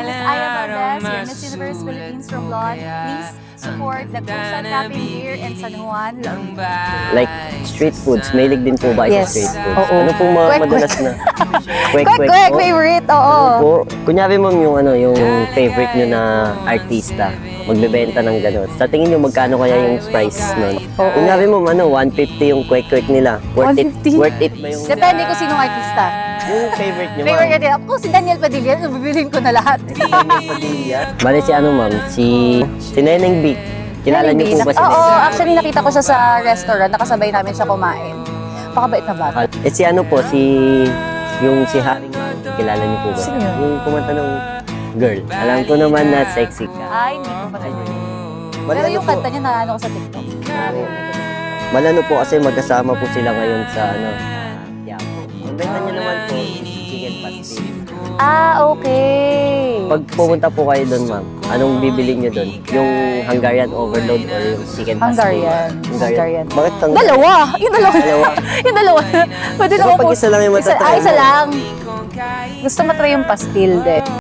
name is Aya Valdez, your Miss Universe Philippines from Lon. Please support the Busan Cafe here in San Juan. Like street foods, mahilig din po ba kayo sa Yes. street foods? Oo. Ano pong mga Kwek-kwek. madalas na? Quick, po? favorite, Ano oo. po? Kunyari ma'am yung favorite nyo na artista, magbebenta ng gano'n. Sa tingin nyo magkano kaya yung price nun? Oo. Kunyari ma'am, 150 yung kwek-kwek nila. Worth 150? Worth it ba yung Depende kung sinong artista. yung favorite nyo Favorite ma'am? ka din. Ako si Daniel Padilla, bibilin ko na lahat. Bale si ano ma'am, si Neneng B. Kilala niyo po ba si Oo, Neneng? actually nakita ko siya sa restaurant, nakasabay namin siya kumain. Pakabait na bata. Si ano po, si Haring, kilala niyo po ba? Sino yun? Yung kumanta ng girl. Alam ko naman na sexy ka. Ay, hindi ko pa tayo. Pero Malano yung po, kanta niya na ko sa TikTok. malano po kasi magkasama po sila ngayon sa ano. Quiapo. Ang benta niyo naman po, chicken pastel. Ah, okay. Pag pumunta po kayo doon ma'am, anong bibili niyo doon? Yung Hungarian overload or yung chicken pastel? Hungarian. Bakit ang Dalawa! Yung dalawa. Dalawa. Yung dalawa. Pwede Diba naman pag isa lang yung matatry Isa mo? lang. Gusto matry yung pastil din.